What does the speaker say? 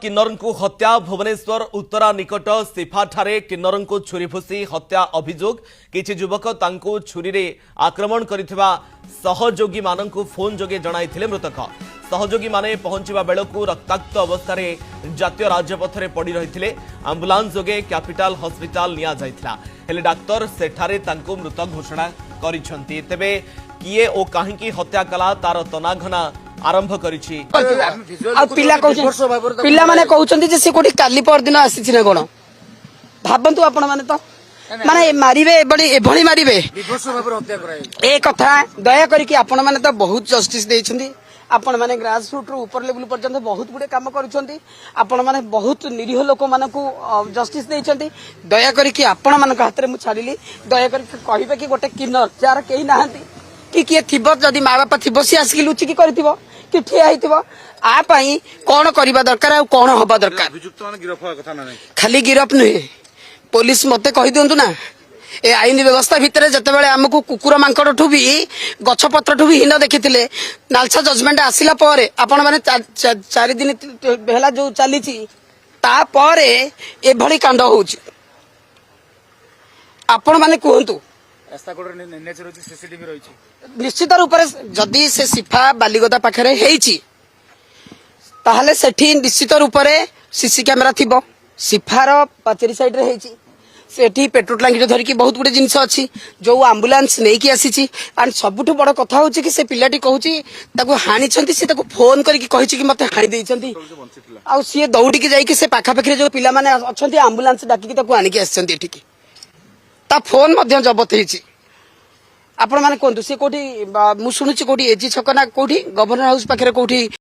किन्नर को हत्या भुवनेश्वर उत्तरा निकट सिफाठारे किन्नर को छुरी भूसी हत्या अभियोग किछि युवक तांको छुरी रे आक्रमण करिथिबा सहयोगी माननकु फोन जोगे जणाइथिले मृतक सहयोगी माने पहुंचीबा बेलकु रक्ताक्त अवस्था रे जातीय राजपथ रे पड़ी रहिथिले एम्बुलेंस जोगे कैपिटल हॉस्पिटल निया जाइथिला हेले डाक्टर सेठारे तांको मृत घोषणा करिसंती तेबे किए ओ काहे की हत्या कला तार तनाघना आरंभ करिछि पिला माने कहउछन्ती जे से कोठी काली पर दिन आसी ना कोन भाबंतु आपण माने तो माने मारिबे एभली मारिबे ए कथा दया करी कि आपण माने तो बहुत जस्टिस देइछन्ती आपण माने ग्रास रूट रो ऊपर लेवल पर्यंत बहुत गुडे काम करूछन्ती आपण माने बहुत निरीह लोक मानकु जस्टिस देइछन्ती दया करी कि आपण मानक हाथ रे मु छाडिली दया करी कहिबे कि गोटे किन्नर जार केही नाहंती कि किए थिबो जदी माँ बापा थिबो सी आसिक लुचिकी करथिबो कि ठिया हेतिबो आ पई कोन करबा दरकार आ कोन होबा दरकार अभियुक्त माने गिरफ होआ कथा नै खाली गिरफ नहीं पुलिस मते कहि दियंतु ना ए आईन व्यवस्था भितरे जते बेले हमकु कुकुर मांकड़ ठु भी गछ पत्र ठु भी हिन देखिथिले नालसा जजमेंट आसिला पारे आपण माने 4 दिन बेला जो चली छि ता पारे ए भली कांड होउछि आपण माने कहंतु निश्चित रूप से जदि से सिफा बालीगदा पाखरे हेइछि ताहले सेठी निश्चित रूप से सीसी कैमेरा थिबो सिफार पाचेरी साइड रे हेइछि सेठी पेट्रोल टांकी धरिकी बहुत गुडे जिनिस अछि जो एम्बुलेंस नै की आसीछि एंड सबुठु बड़ कथा होछि कि से पिलाटी कहूछि ताको हानि छंती से ताको फोन करिकी कहिछि कि मते हानि देइ छंती आ सी दौड़ी की जाई कि से पाखा पाखरे जो पिला माने अछंती एम्बुलेंस डाकी ताको आनि की आछंती एठी ता फोन मध्य जबत होइछि आपण माने कोंतु से कोठी मु सुनुछि कोठी एजी छक ना कोठी गवर्नर हाउस पाखरे कोठी